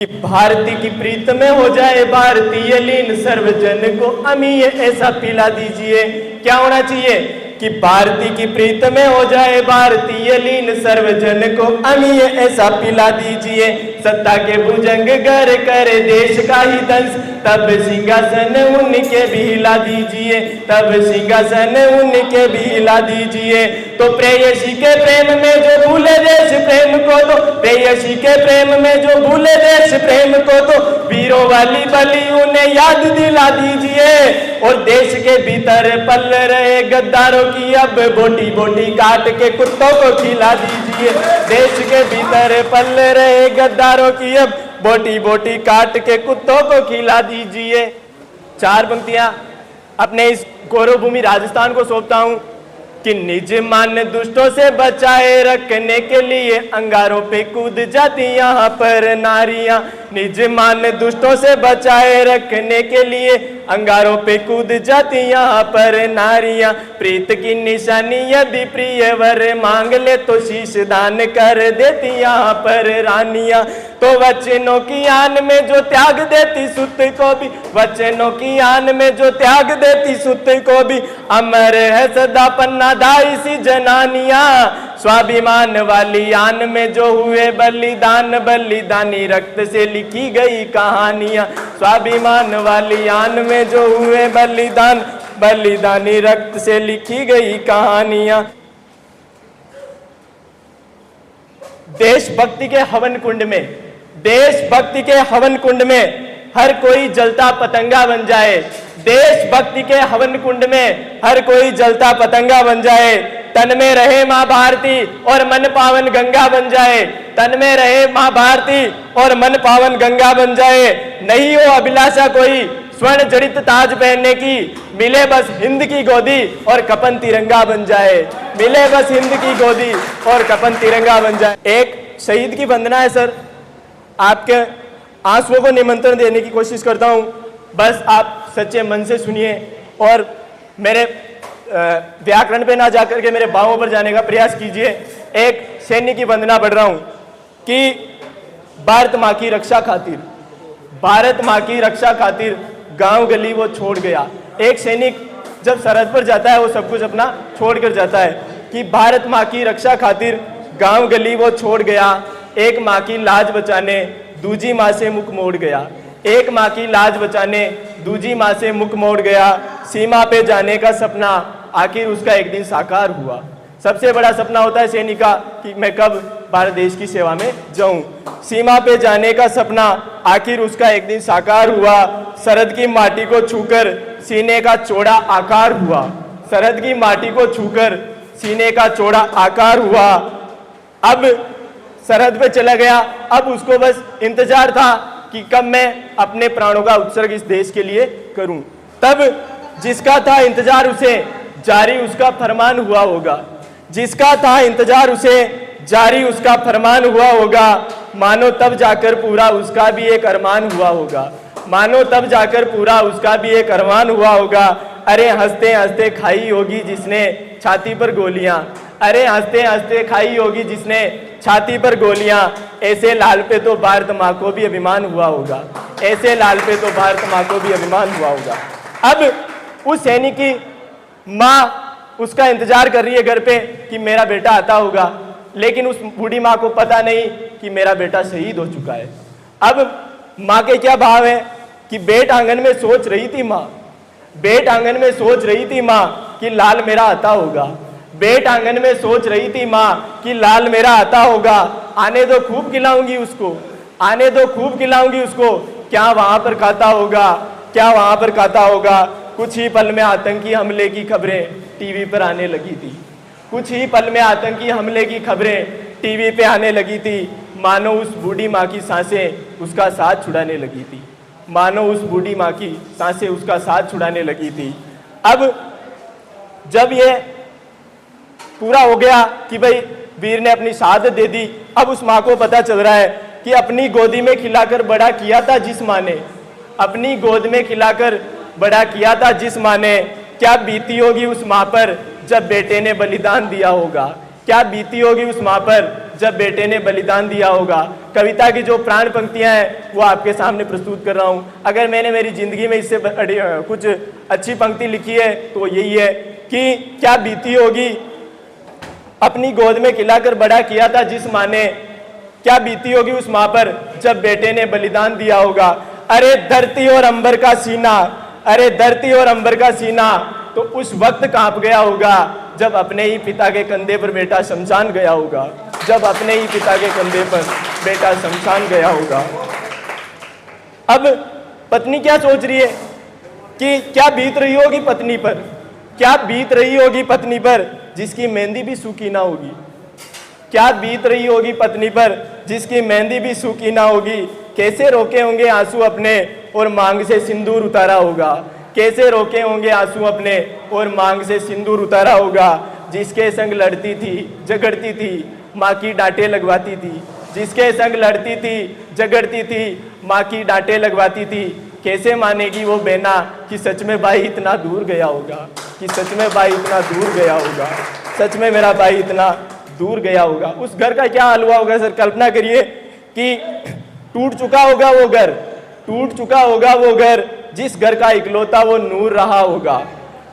कि भारती की प्रीत में हो जाए भारतीय लीन, सर्वजन को अमीय ऐसा पिला दीजिए। क्या होना चाहिए कि भारती की प्रीत में हो जाए भारतीय लीन, सर्वजन को अमीय ऐसा पिला दीजिए। सत्ता के भुजंग गर करे देश का ही दंश, तब सिंहासन उनके भी हिला दीजिए, तब सिंहासन उनके भी हिला दीजिए। तो प्रेयसी के प्रेम में जो भूले देश प्रेम को, तो प्रेयसी के प्रेम में जो भूले देश प्रेम को, तो वीरों वाली बलि उन्हें याद दिला दीजिए। और देश के भीतर पल रहे गद्दारों की अब बोटी बोटी काट के कुत्तों को खिला दीजिए। देश के भीतर पल रहे गद्दारों की अब बोटी बोटी काट के कुत्तों को खिला दीजिए। चार पंक्तियां अपने इस गौरव भूमि राजस्थान को सौंपता हूं कि निज मान दुष्टों से बचाए रखने के लिए अंगारों पे कूद जाती यहाँ पर नारियां। निज मान दुष्टों से बचाए रखने के लिए अंगारों पे कूद जाती यहाँ पर नारियां। प्रीत की निशानी यदि प्रिय वर मांग ले तो शीश दान कर देती यहाँ पर रानियां। तो वचनों की आन में जो त्याग देती सुत को भी, वचनों की आन में जो त्याग देती सुत को भी, अमर है सदा पन्ना दाई सी जनानियां। स्वाभिमान वाली आन में जो हुए बलिदान, बलिदानी रक्त से लिखी गई कहानियां। स्वाभिमान वाली आन में जो हुए बलिदान, बलिदानी रक्त से लिखी गई कहानियां। देशभक्ति के हवन कुंड में, देशभक्ति के हवन कुंड में हर कोई जलता पतंगा बन जाए। देशभक्ति के हवन कुंड में हर कोई जलता पतंगा बन जाए। तन में रहे मां भारती और मन पावन गंगा बन जाए। तन में रहे मां भारती और मन पावन गंगा बन जाए। नहीं हो अभिलाषा कोई स्वर्ण जड़ित ताज पहनने की, मिले बस हिंद की गोदी और कपन तिरंगा बन जाए। मिले बस हिंद की गोदी और कपन तिरंगा बन जाए। एक शहीद की वंदना है सर, आपके आंसुओं को निमंत्रण देने की कोशिश करता हूं। बस आप सच्चे मन से सुनिए और मेरे व्याकरण पे ना जाकर के मेरे भावों पर जाने का प्रयास कीजिए। एक सैनिक की वंदना पढ़ रहा हूं कि भारत माँ की रक्षा खातिर, भारत माँ की रक्षा खातिर गांव गली वो छोड़ गया। एक सैनिक जब सरहद पर जाता है वो सब कुछ अपना छोड़ कर जाता है कि भारत माँ की रक्षा खातिर गांव गली वो छोड़ गया। एक माँ की लाज बचाने दूजी माँ से मुख मोड़ गया। एक माँ की लाज बचाने दूजी माँ से मुख मोड़ गया। सीमा पे जाने का सपना आखिर उसका एक दिन साकार हुआ। सबसे बड़ा सपना होता है सैनिक का कि मैं कब भारत देश की सेवा में जाऊं। सीमा पे जाने का सपना आखिर उसका एक दिन साकार हुआ। सरहद की माटी को छूकर सीने का चौड़ा आकार हुआ। सरहद की माटी को छूकर सीने का चौड़ा आकार हुआ। अब सरहद पे चला गया। अब उसको बस इंतजार था कि कब मैं अपने प्राणों का उत्सर्ग इस देश के लिए करूं। तब जिसका था इंतजार उसे जारी उसका फरमान हुआ होगा। जिसका था इंतजार उसे जारी उसका फरमान हुआ होगा। मानो तब जाकर पूरा उसका भी एक अरमान हुआ होगा। मानो तब जाकर पूरा उसका भी एक अरमान हुआ होगा। अरे हंसते हंसते खाई होगी जिसने छाती पर गोलियां। अरे हंसते हंसते खाई होगी जिसने छाती पर गोलियां। ऐसे लाल पे तो भारत माँ को भी अभिमान हुआ होगा। ऐसे लाल पे तो भारत माँ को भी अभिमान हुआ होगा। अब उस सैनिक की माँ उसका इंतजार कर रही है घर पे कि मेरा बेटा आता होगा, लेकिन उस बूढ़ी माँ को पता नहीं कि मेरा बेटा शहीद हो चुका है। अब माँ के क्या भाव है कि बेट आंगन में सोच रही थी माँ, बेट आंगन में सोच रही थी माँ कि लाल मेरा आता होगा। बेट आंगन में सोच रही थी माँ कि लाल मेरा आता होगा। आने दो खूब खिलाऊंगी उसको, आने दो खूब खिलाऊंगी उसको। क्या वहां पर खाता होगा, क्या वहां पर खाता होगा। कुछ ही पल में आतंकी हमले की खबरें टीवी पर आने लगी थी। कुछ ही पल में आतंकी हमले की खबरें टीवी पे आने लगी थी। मानो उस बूढ़ी माँ की सांसें उसका साथ छुड़ाने लगी थी। मानो उस बूढ़ी माँ की सांसें उसका साथ छुड़ाने लगी थी। अब जब ये पूरा हो गया कि भाई वीर ने अपनी शहादत दे दी, अब उस माँ को पता चल रहा है कि अपनी गोदी में खिलाकर बड़ा किया था जिस माँ ने, अपनी गोद में खिलाकर बड़ा किया था जिस माँ ने, क्या बीती होगी उस माँ पर जब बेटे ने बलिदान दिया होगा। क्या बीती होगी उस माँ पर जब बेटे ने बलिदान दिया होगा। कविता की जो प्राण पंक्तियां हैं वो आपके सामने प्रस्तुत कर रहा हूं। अगर मैंने मेरी जिंदगी में इससे कुछ अच्छी पंक्ति लिखी है तो यही है कि क्या बीती होगी अपनी गोद में खिलाकर बड़ा किया था जिस माँ ने, क्या बीती होगी उस माँ पर जब बेटे ने बलिदान दिया होगा। अरे धरती और अंबर का सीना, अरे धरती और अंबर का सीना तो उस वक्त कांप गया होगा जब अपने ही पिता के कंधे पर बेटा शमशान गया होगा, जब अपने ही पिता के कंधे पर बेटा शमशान गया होगा। अब पत्नी क्या सोच रही है कि क्या बीत रही होगी पत्नी पर, क्या बीत रही होगी पत्नी पर जिसकी मेहंदी भी सूखी ना होगी, क्या बीत रही होगी पत्नी पर जिसकी मेहंदी भी सूखी ना होगी। कैसे रोके होंगे आंसू अपने और मांग से सिंदूर उतारा होगा, कैसे रोके होंगे आंसू अपने और मांग से सिंदूर उतारा होगा। जिसके संग लड़ती थी झगड़ती थी माँ की डांटें लगवाती थी, जिसके संग लड़ती थी झगड़ती थी माँ की डांटें लगवाती थी। कैसे मानेगी वो बहना कि सच में भाई इतना दूर गया होगा, कि सच में भाई इतना दूर गया होगा, सच में मेरा भाई इतना दूर गया होगा। उस घर का क्या हाल हुआ होगा सर, कल्पना करिए कि टूट चुका होगा वो घर, टूट चुका होगा वो घर जिस घर का इकलौता वो नूर रहा होगा,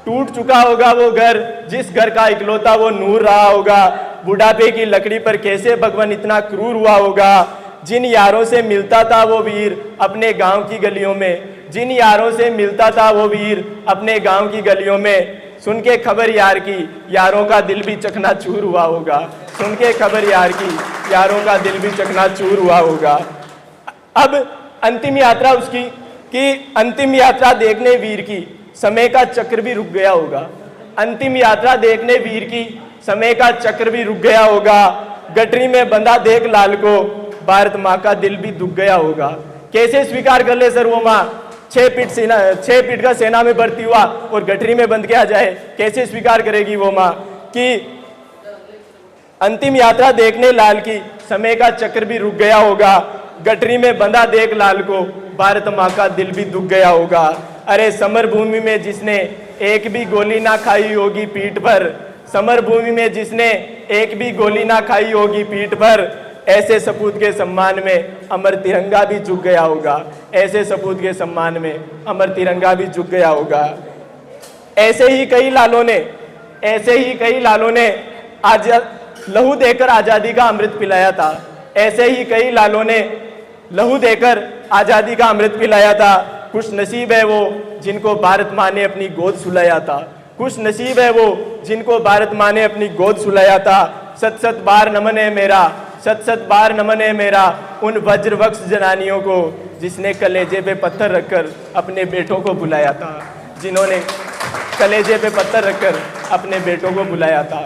टूट चुका होगा वो घर जिस घर का इकलौता वो नूर रहा होगा। बुढ़ापे की लकड़ी पर कैसे भगवान इतना क्रूर हुआ होगा। जिन यारों से मिलता था वो वीर अपने गांव की गलियों में, जिन यारों से मिलता था वो वीर अपने गांव की गलियों में। सुन के खबर यार की यारों का दिल भी चकनाचूर हुआ होगा, सुन के खबर यार की यारों का दिल भी चकनाचूर हुआ होगा। अब अंतिम यात्रा उसकी कि अंतिम यात्रा देखने वीर की समय का चक्र भी रुक गया होगा, अंतिम यात्रा देखने वीर की समय का चक्र भी रुक गया होगा। गठरी में बंधा देख लाल को भारत माँ का दिल भी दुख गया होगा। कैसे स्वीकार कर ले सर वो माँ 6 फीट का सेना में भर्ती हुआ और गठरी में बंद किया जाए, कैसे स्वीकार करेगी वो माँ कि अंतिम यात्रा देखने लाल की समय का चक्र भी रुक गया होगा। गठरी में बंधा देख लाल को भारत माँ का दिल भी दुख गया होगा। अरे समर भूमि में जिसने एक भी गोली ना खाई होगी पीठ पर, समर भूमि में जिसने एक भी गोली ना खाई होगी पीठ पर, ऐसे सपूत के सम्मान में अमर तिरंगा भी झुक गया होगा, ऐसे सपूत के सम्मान में अमर तिरंगा भी झुक गया होगा। ऐसे ही कई लालों ने, ऐसे ही कई लालों ने आज लहू देकर आजादी का अमृत पिलाया था, ऐसे ही कई लालों ने लहू देकर आजादी का अमृत पिलाया था। खुश नसीब है वो जिनको भारत माँ ने अपनी गोद सुलाया था, खुश नसीब है वो जिनको भारत माँ ने अपनी गोद सुलाया था। सत सत बार नमन है मेरा, सत सत बार नमन है मेरा उन वज्रवक्ष जनानियों को जिसने कलेजे पे पत्थर रखकर अपने बेटों को बुलाया था, जिन्होंने कलेजे पे पत्थर रखकर अपने बेटों को बुलाया था।